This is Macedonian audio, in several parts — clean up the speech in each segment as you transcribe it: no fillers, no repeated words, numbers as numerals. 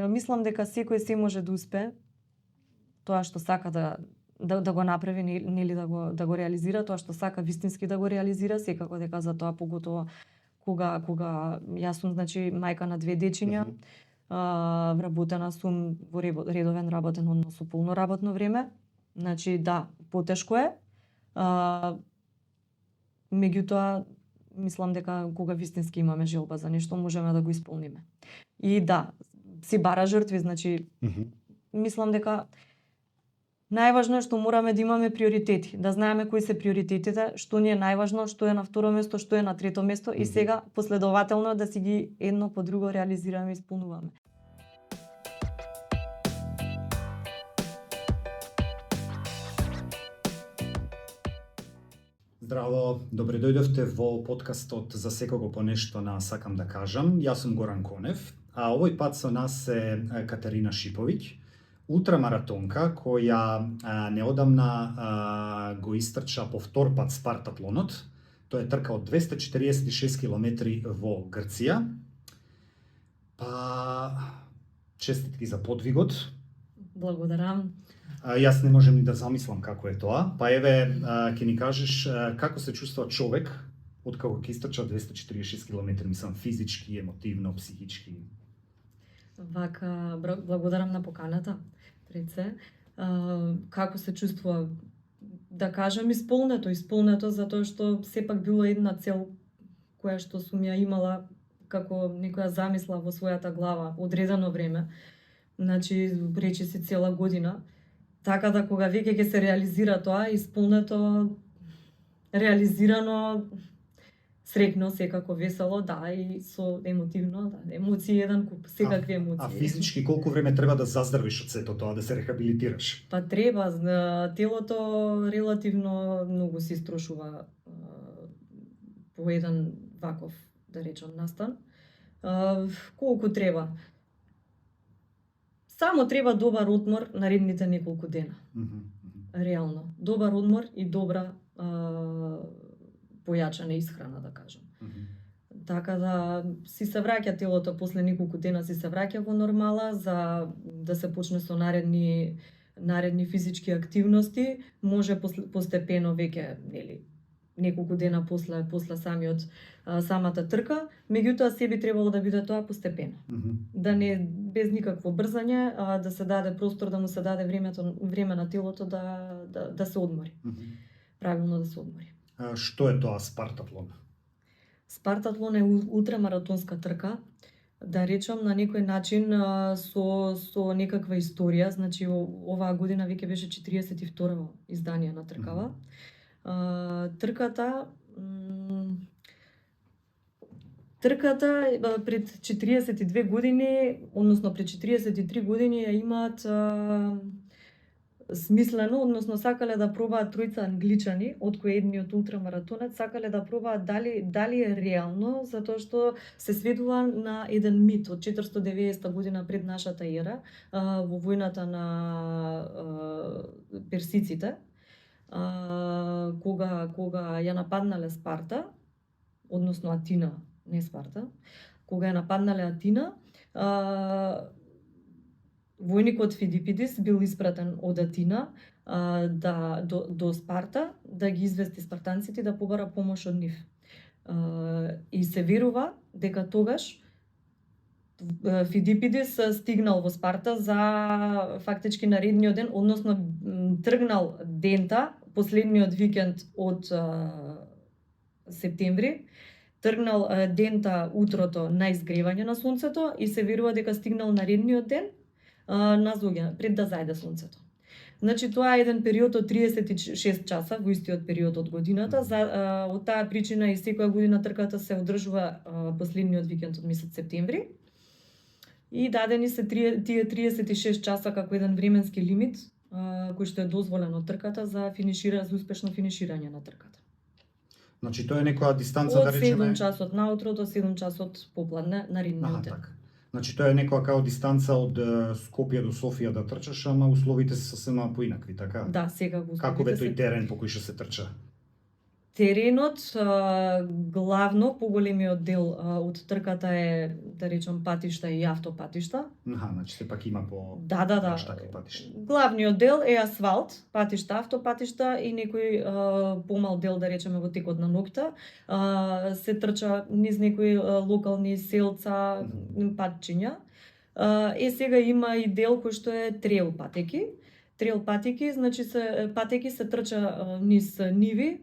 мислам дека секој се може да успее тоа што сака да го направи, нели да го реализира тоа што сака вистински да го реализира, секако дека за тоа поготово кога јас сум значи мајка на 2 дечиња, вработена сум во редовен работен однос со полно работно време. Значи да, потешко е. Меѓутоа мислам дека кога вистински имаме желба за нешто можеме да го исполниме. И да, си бара жртви, значи мислам дека најважно е што мораме да имаме приоритети, да знаеме кои се приоритетите, што ни е најважно, што е на второ место, што е на трето место и сега последователно да си ги едно по друго реализираме и исполнуваме. Здраво, добре дојдовте во подкастот За секого по нешто на Сакам да кажам. Јас сум Горан Конев, а овој пат со нас е Катерина Шиповиќ, ултрамаратонка која неодамна го истрча по втор пат Спартатлонот. Тоа е трка од 246 километри во Грција. Па честитки за подвигот. Благодарам. Јас не можем ни да замислам како е тоа. Па еве, ќе ни кажеш како се чувствува човек откако ќе истрча 246 км, мислам физички, емотивно, психички. Вака, благодарам на поканата, пред се. Како се чувствува? Да кажам исполнето затоа што сепак било една цел која што сум ја имала како некоја замисла во својата глава одредено време. Значи, речи си цела година. Така да кога веќе ќе се реализира тоа, исполнето, реализирано, среќно, секако весело, да, и со емотивно, да, емоции еден куп, секакви емоции. А физички колку време треба да заздравиш од сето тоа, да се рехабилитираш? Па треба, телото релативно многу се истрошува по еден ваков, да речам, настан. Колку треба? Само треба добар одмор наредните неколку дена. Реално. Добар одмор и добра појачана исхрана, да кажам. Така да си се враќа телото после неколку дена, си се враќа во нормала за да се почне со наредни физички активности, може постепено веќе, нели, неколку дена после самата трка, меѓутоа се би требало да биде тоа постепено. Да не без никакво брзање, да се даде простор, да му се даде време на телото да се одмори. Правилно да се одмори. Што е тоа Спартатлон? Спартатлон е ултрамаратонска трка, да речам на некој начин со некаква историја, значи оваа година веќе беше 42-во издание на тркава. Трката пред 42 години, односно пред 43 години ја имаат смислено, односно сакале да пробаат тројца англичани, од кои едниот ултрамаратонец сакале да пробаат дали е реално, затоа што се сведува на еден мит од 490 година пред нашата ера, во војната на персиците, кога ја нападнале Спарта, односно Атина, не Спарта, кога ја нападнале Атина, војникот Фидипидис бил испратен од Атина до Спарта да ги извести спартанците да побара помош од нив. И се верува дека тогаш Фидипидис стигнал во Спарта за фактички наредниот ден, односно тргнал дента, последниот викенд од септември, тргнал дента утрото на изгревање на сонцето и се верува дека стигнал наредниот ден на зоѓа, пред да зајде сонцето. Значи тоа е еден период од 36 часа во истиот период од годината. Од таа причина и секоја година трката се одржува последниот викенд од месец септември. И дадени се тие 36 часа како еден временски лимит кој што е дозволен од трката за успешно финиширање на трката. Значи тоа е некоја дистанца, да речеме, од 7 часот наутро до 7 часот попладне наредниот ден. Така. Значи тоа е некоја као дистанца од Скопје до Софија да трчаш, ама условите се сосема поинакви, така? Да, сега условите Како бе тој терен по кој што се трча? Теренот, главно поголемиот дел од трката е, да речам, патишта и автопатишта. Значи се пак има по Да. баш такви патишта. Главниот дел е асфалт, патишта, автопатишта и некој помал дел, да речеме, во текот на ноќта. Се трча низ некои локални селца, патчиња. Сега има и дел кој што е трейл патеки. Трейл патеки, значи патеки се трча низ ниви,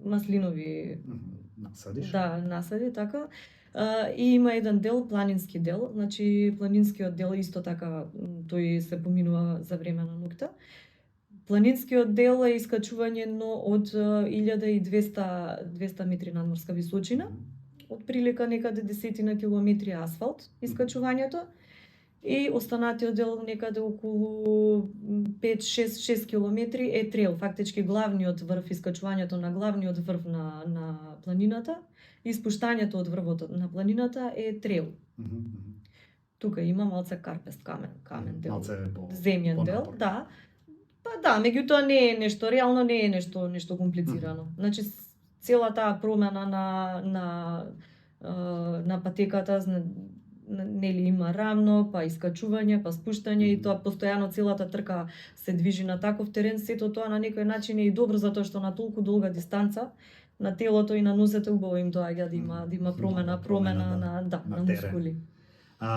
маслинови насадиш. Да, насади, така. И има еден дел, планински дел, значи планинскиот дел исто така тој се поминува за време на ноќта. Планинскиот дел е искачување од 1200 метри надморска височина, од прилика некаде 10 километри асфалт искачувањето. И останатиот дел некаде околу 5-6 километри е трейл. Фактички главниот врв, искачувањето на главниот врв на планината и спуштањето од врвот на планината е трейл. Тука има малце карпест камен дел, земјен дел, да. Па да, меѓутоа не е нешто реално, не е нешто комплицирано. Значи цела таа промена на патеката, нели има рамно, па искачување, па спуштање и тоа постојано целата трка се движи на таков терен. Сето тоа на некој начин е и добро затоа што на толку долга дистанца на телото и на носете убаво им доаѓа да има промена на мускули.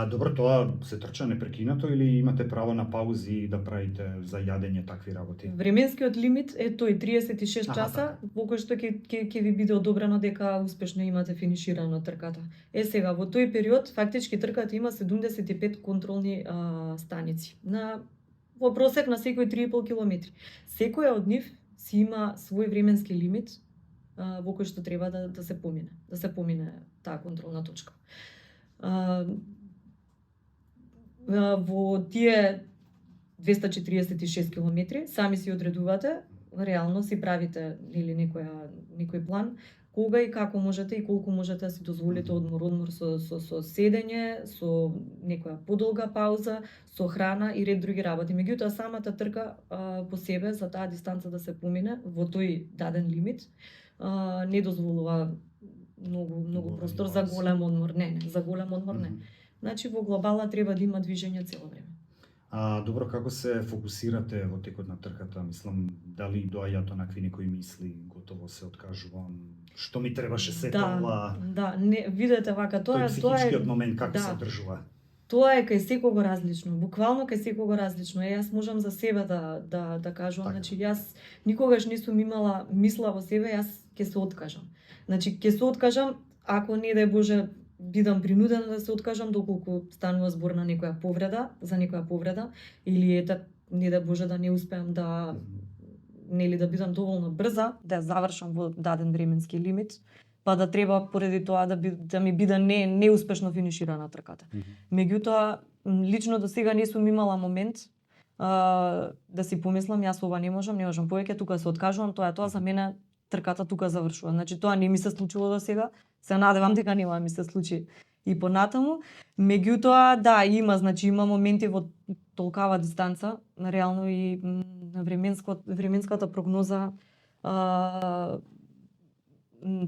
Добро, тоа се трча непрекинато или имате право на паузи да правите за јадење такви работи? Временскиот лимит е тој 36 часа, во кој што ќе ви биде одобрено дека успешно имате финиширано трката. Сега во тој период фактички трката има 75 контролни станици во просек на секој 3,5 километри. Секоја од нив си има свој временски лимит во кој што треба да се помине таа контролна точка. Во тие 246 километри сами си одредувате, реално си правите или некој план кога и како можете и колку можете да си дозволите одмор со седење, со некоја подолга пауза, со храна и ред други работи. Меѓутоа самата трка по себе за таа дистанца да се помине во тој даден лимит не дозволува многу простор за голем одмор. За голем одмор не. Значи во глобала треба да има движење цело време. Добро, како се фокусирате во текот на трката? Мислам, дали доаѓаат онакви некои мисли, готово се откажувам, што ми требаше сето не, видете вака, тоа е психичкиот момент како се одржува. Тоа е кај секого различно, буквално кај секого различно. Јас можам за себе да кажувам, значи јас никогаш не сум имала мисла во себе, јас ќе се откажам. Значи ќе се откажам ако не дај Боже бидам принудена да се откажам доколку станува збор на некоја повреда или не да Боже да не успеам да бидам доволно брза да завршам во даден временски лимит, па да треба поради тоа да ми биде неуспешно финиширана трката. Меѓутоа лично до сега не сум имала момент да си помислам јас ова не можам повеќе, тука се откажувам, тоа за мене трката тука завршува. Значи тоа не ми се случило до сега. Се надевам дека нема да ми се случи и понатаму. Меѓутоа, да, има моменти во толкава дистанца, реално и на временската прогноза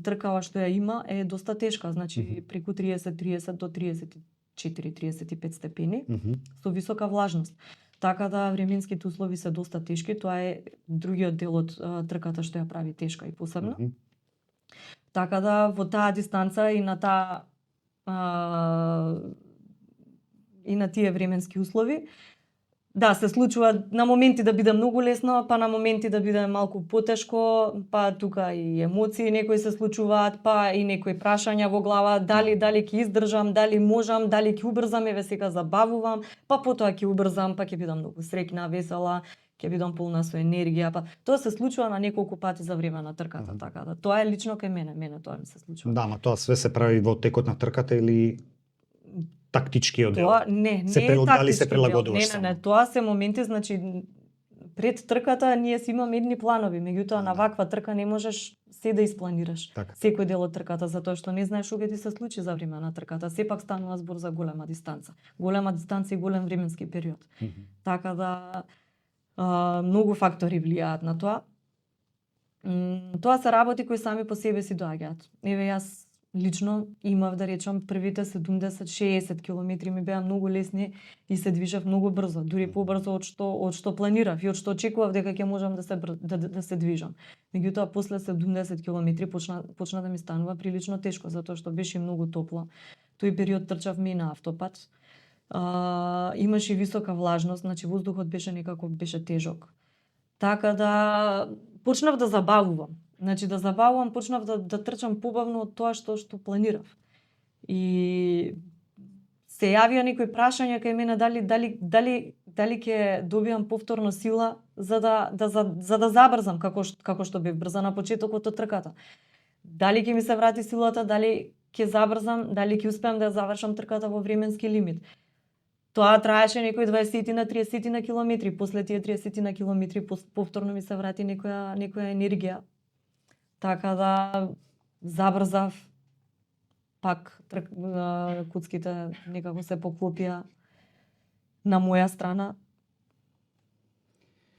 тркава што ја има е доста тешка, значи преку 30 до 34-35 степени со висока влажност. Така да временските услови се доста тешки, тоа е другиот дел од трката што ја прави тешка и посебна. Така да во таа дистанца и на тие временски услови, да, се случува на моменти да биде многу лесно, па на моменти да биде малку потешко, па тука и емоции некои се случуваат, па и некои прашања во глава, дали ќе издржам, дали можам, дали ќе убрзам, еве сега забавувам, па потоа ќе убрзам, па ќе бидам многу среќна, весела, ќе бидам полна со енергија, па тоа се случува на неколку пати за време на трката, така да тоа е лично кај мене тоа ми се случува. Да, ма тоа све се прави во текот на трката или тактичкиот дел? Тоа не е тактички се прилагодуваш само? Не, тоа се моменти, значи пред трката ние си имаме едни планови, меѓутоа на ваква трка не можеш се да испланираш. Секој дел од трката, затоа што не знаеш кога ќе ти се случи за време на трката. Сепак станува збор за голема дистанца. Голема дистанца и голем временски период. Така да многу фактори влијаат на тоа. Тоа се работи кои сами по себе си доаѓаат. Еве јас лично имав, да речам, првите 70-60 километри ми беа многу лесни и се движев многу брзо, дури побрзо од што планирав и од што очекував дека ќе можам да се движам. Меѓутоа после 70 километри почна да ми станува прилично тешко затоа што беше многу топло. Тој период трчавме и на автопат. Имаше висока влажност, значи воздухот беше тежок. Така да почнав да забавувам. Значи да забавувам, почнав да трчам побавно од тоа што планирав. И се јавија некои прашања кај мене дали ќе добиам повторно сила за да забрзам како што бев брза на почетокот од трката. Дали ќе ми се врати силата, дали ќе забрзам, дали ќе успеам да ја завршам трката во временски лимит. Тоа траеше некои 20 на 30 на километри, после тие 30 на километри повторно ми се врати некоја енергија. Така да забрзав, пак куцките некако се поклопија на моја страна.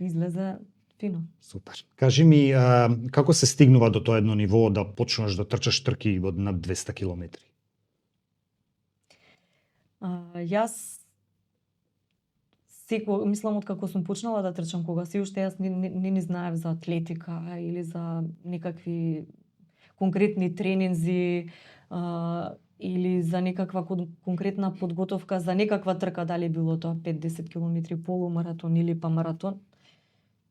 Излезе фино. Супер. Кажи ми, како се стигнува до тоа едно ниво да почнеш да трчаш трки од над 200 километри? Јас мислам откако сум почнала да трчам, кога се уште јас не знаев за атлетика или за некакви конкретни тренинзи или за некаква конкретна подготовка за некаква трка, дали било тоа 5-10 километри, полумаратон или па маратон.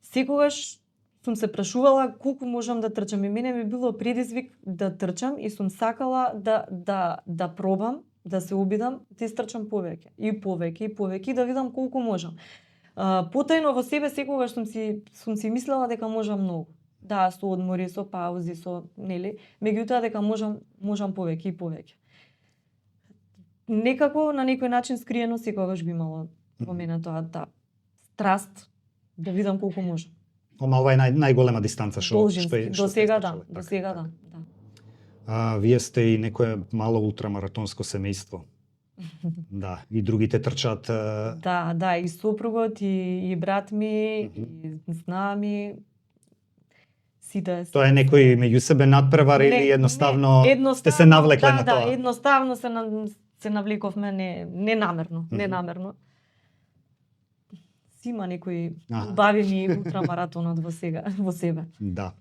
Секогаш сум се прашувала колку можам да трчам и мене ми било предизвик да трчам и сум сакала да пробам, да се обидам да истрчам повеќе и да видам колку можам. Потајно во себе секогаш сум си мислела дека можам многу. Да, со одмори, со паузи, меѓутоа дека можам повеќе и повеќе. Некако на некој начин скриено секогаш би имало во мене тоа страст да видам колку можам. Ама ова е најголема дистанца што до сега да. Вие сте и некое мало ултрамаратонско семејство. Да, и другите трчаат. Да, и сопругот, и брат ми, и снаа ми. Сите. Тоа е некој меѓу себе надпревар или едноставно сте се навлекле на тоа? Да, едноставно се навлековме ненамерно. Си има некои убавени ултрамаратонот во себе. Да.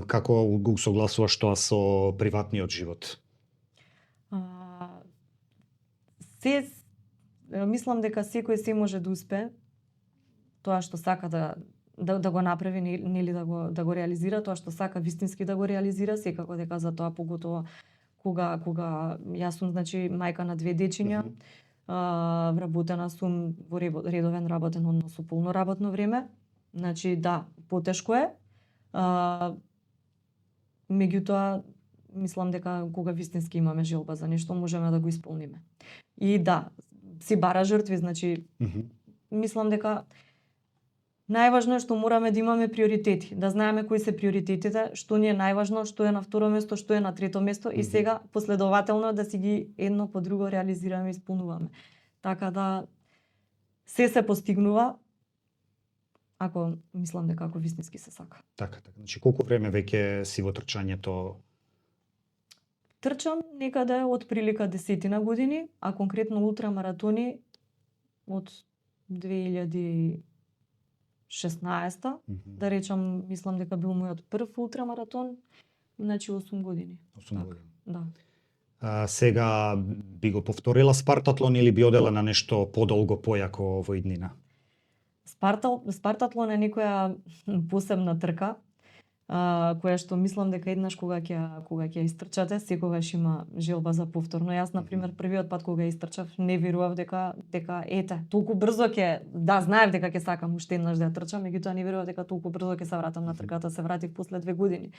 Како го согласуваш тоа со приватниот живот? Мислам дека секој се може да успее тоа што сака да го направи, нели да го реализира, тоа што сака вистински да го реализира, секако дека за тоа поготово кога јас сум значи мајка на 2 дечиња, вработена сум во редовен работен однос со полно работно време. Значи да, потешко е. Меѓутоа мислам дека кога вистински имаме желба за нешто можеме да го исполниме. И да, си бара жртви, значи мислам дека најважно е што мораме да имаме приоритети, да знаеме кои се приоритетите, што ни е најважно, што е на второ место, што е на трето место и сега последователно да си ги едно по друго реализираме и исполнуваме. Така да се постигнува ако мислам дека ако вистински се сака. Така. Значи колку време веќе си во трчањето? Трчам некаде од прилика 10 години, а конкретно ултрамаратони од 2016, да речам, мислам дека бил мојот прв ултрамаратон, значи 8 години. 8 години. Да. Сега би го повторила спартатлон или би одела на нешто подолго, појако во иднина? Спартатлон е некоја посебна трка, која што мислам дека еднаш кога ќе истрчате, секогаш има желба за повторно. Јас на пример првиот пат кога истрчав не верував дека толку брзо знаев дека ќе сакам уште еднаш да ја трчам, меѓутоа не верував дека толку брзо ќе се вратам на трката, се вратив после 2 години.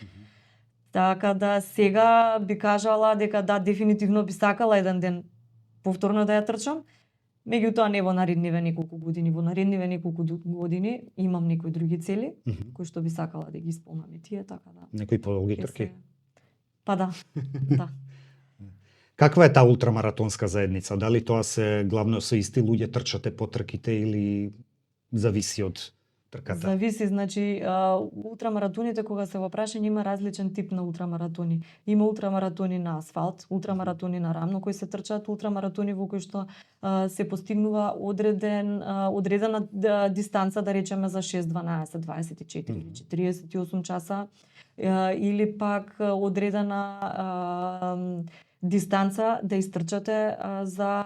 Така да сега би кажала дека да, дефинитивно би сакала еден ден повторно да ја трчам. Меѓутоа не во наредниве неколку години. Во наредниве неколку години имам некои други цели, кои што би сакала да ги исполнам и тие, така да. Некои подолги трки? Па да. Каква е таа ултрамаратонска заедница? Дали тоа се главно со исти луѓе трчате по трките или зависи од трката? Зависи, значи ултрамаратоните кога се во прашање има различен тип на ултрамаратони. Има ултрамаратони на асфалт, ултрамаратони на рамно кои се трчаат, ултрамаратони во кои што се постигнува одредена дистанца, да речеме за 6, 12, 24 или 48 часа, или пак одредена дистанца да истрчате за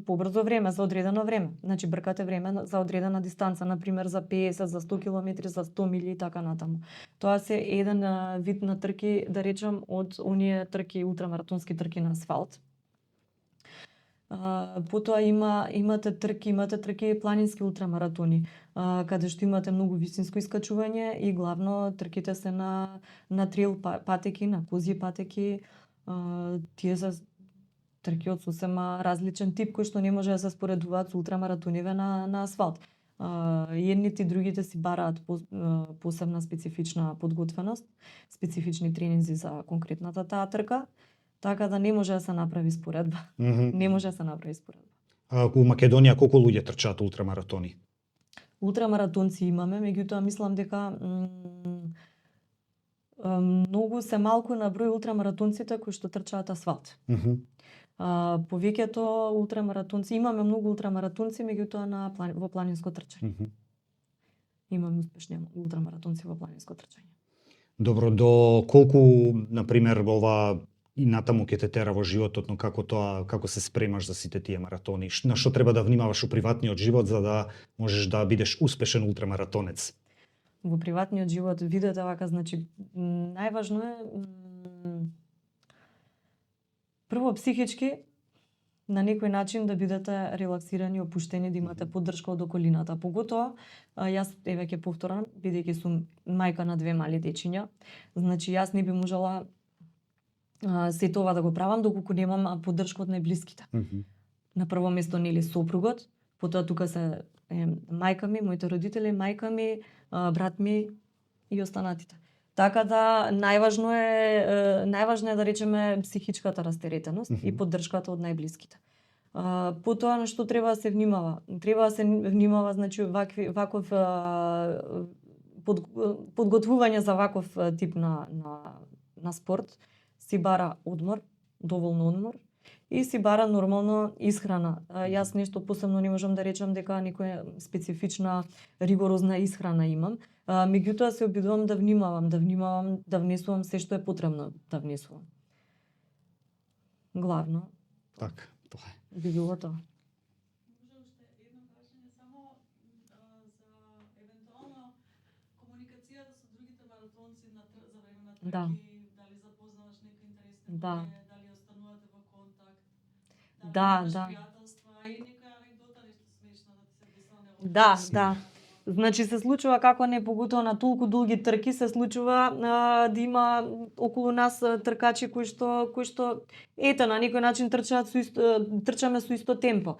побрзо време, за одредено време. Значи бркате време за одредена дистанца, например за 50, за 100 км, за 100 мили и така натаму. Тоа се еден вид на трки, да речем, од оние трки, ултрамаратонски трки на асфалт. Потоа имате трки планински ултрамаратони, каде што имате многу висинско искачување и главно трките се на трейл патеки, на козји патеки. Тие се трки од сосема различен тип кои што не може да се споредуваат со ултрамаратониве на асфалт. И едните и другите си бараат посебна специфична подготвеност, специфични тренинзи за конкретната таа трка, така да не може да се направи споредба. Не може да се направи споредба. У Македонија колку луѓе трчаат ултрамаратони? Ултрамаратонци имаме, меѓутоа мислам дека многу се малку на број ултрамаратонците кои што трчаат асфалт. Повеќето ултрамаратонци, имаме многу ултрамаратонци, меѓутоа во планинско трчање. Имаме успешни ултрамаратонци во планинско трчање. Добро, до колку, например, ова и натаму ќе те тера во животот, но како се спремаш за сите тие маратони? На што треба да внимаваш у приватниот живот за да можеш да бидеш успешен ултрамаратонец? Во приватниот живот видете вака, значи најважно е прво психички на некој начин да бидете релаксирани, опуштени, да имате поддршка од околината. Поготоа, јас еве ќе повторам, бидејќи сум мајка на 2 мали дечиња, значи јас не би можела се тоа да го правам доколку немам поддршка од најблиските. На прво место нели сопругот, потоа тука се мајка ми, моите родители, мајка ми, брат ми и останатите. Така да најважно е да речеме психичката растеретеност и поддршката од најблиските. Потоа на што треба да се внимава? Треба да се внимава, значи ваков подготвување за ваков тип на спорт си бара одмор, доволно одмор и си бара нормално исхрана. Јас нешто посебно не можам да речам дека некоја специфична ригорозна исхрана имам. Меѓутоа се обидувам да внимавам, да внесувам се што е потребно да внесувам. Главно. Така, тоа е. Би било тоа. Може уште едно прашање само за евентуално комуникацијата со другите маратонци за време на трки, дали запознаваш некои интересни луѓе, дали останувате во контакт, дали имаш пријателства и некоја анегдота, нешто смешно да ти се десило. Да. Значи се случува како не поготоа на толку дулги трки се случува да има околу нас тркачи кои што ете на некој начин трчаме со исто темпо.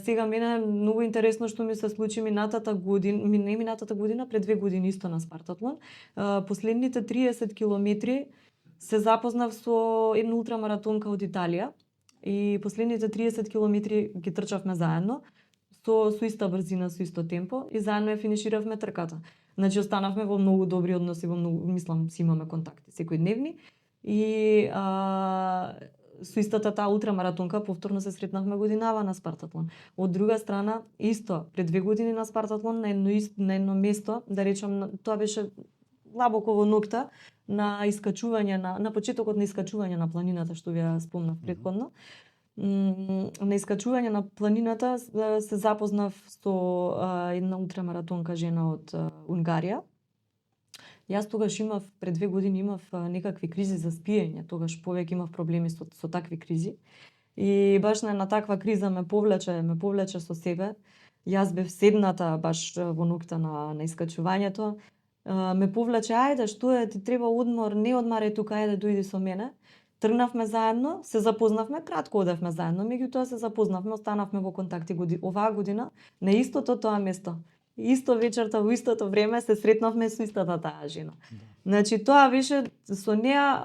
Сега мене многу интересно што ми се случи минатата година, пред 2 години исто на Спартатлон. Последните 30 километри се запознав со една ултрамаратонка од Италија и последните 30 километри ги трчавме заедно со иста брзина, со исто темпо и заедно ја финиширавме трката. Значи останавме во многу добри односи, мислам си имаме контакти секојдневни и со истата таа ултрамаратонка повторно се сретнавме годинава на Спартатлон. Од друга страна, исто пред 2 години на Спартатлон на едно место, да речам, тоа беше длабоко во ноќта на искачување на почетокот на искачување на планината што ви ја спомнав претходно. На искачување на планината се запознав со една ултрамаратонка жена од Унгарија. Јас тогаш пред 2 години имав некакви кризи за спиење, тогаш повеќе имав проблеми со такви кризи. И баш на таква криза ме повлече со себе. Јас бев седната баш во ноќта на искачувањето. Ме повлече, ајде, што е, ти треба одмор, не одмарај тука, ајде, дојди со мене. Тргнавме заедно, се запознавме, кратко одевме заедно, меѓутоа се запознавме, останавме во контакти оваа година на истото тоа место. Исто вечерта, во истото време се сретнавме со истата таа жена. Значи тоа беше со неа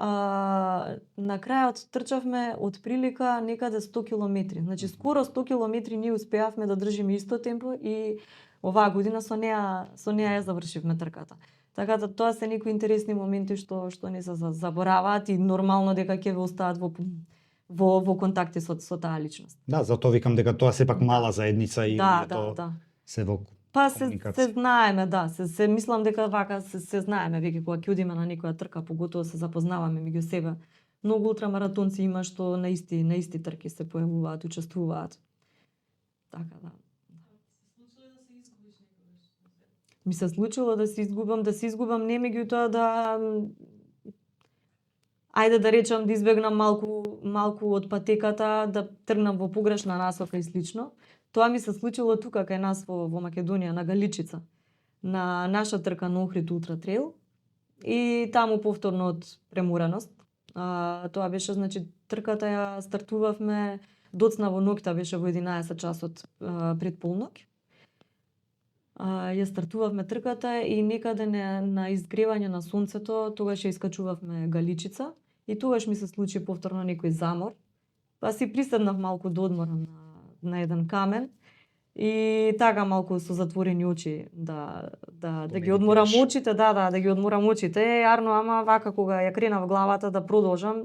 на крајот трчавме од прилика некаде 100 километри. Значи скоро 100 километри ние успеавме да држиме исто темпо и Оваа година со неа ја завршивме трката. Така да тоа се некои интересни моменти што не се забораваат и нормално дека ќе ве остават во контакти со таа личност. Да, затоа викам дека тоа сепак мала заедница и Да. се во Па се знаеме, да, се мислам дека вака се знаеме веќе кога ќе одиме на некоја трка, поготово се запознаваме меѓу себе. Многу ултрамаратонци има што на исти трки се појавуваат, учествуваат. Така да. Ми се случило да се изгубам не меѓутоа да ајде да речам да избегнам малку од патеката, да тргнам во погрешна насока и слично. Тоа ми се случило тука кај нас во Македонија на Галичица, на наша трка на Охрид Ултра Трейл и таму повторно од премуреност. Тоа беше, значи, трката ја стартувавме доцна во ноќта, беше во 11 часот пред полноќ. Ја стартувавме трката и некаде на изгревање на сонцето, тогаш ја искачувавме Галичица и тогаш ми се случи повторно некој замор. Па си приседнав малку да одморам на еден камен и така малку со затворени очи да ги одморам очите, да ги одморам очите, јарно, ама вака кога ја кренав главата да продолжам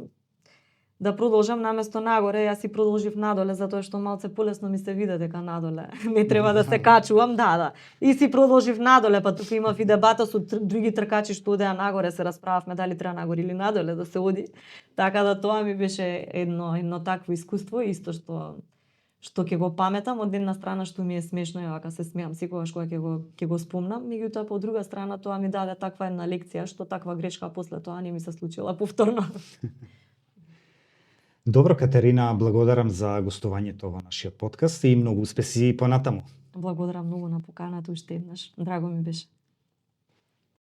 наместо нагоре, јас си продолжив надоле затоа што малце полесно ми се виде дека надоле не треба да се качувам, да. И си продолжив надоле, па тука имав и дебата со други тркачи што одеа нагоре, се расправавме дали треба нагоре или надоле да се оди. Така да тоа ми беше едно такво искуство, исто што ќе го паметам, од една страна што ми е смешно, вака се смеам секогаш кога ќе го спомнам, меѓутоа по друга страна тоа ми даде таква една лекција што таква грешка после тоа не ми се случила повторно. Добро, Катерина, благодарам за гостувањето во нашиот подкаст и многу успеси понатаму. Благодарам многу на поканата уште еднаш. Драго ми беше.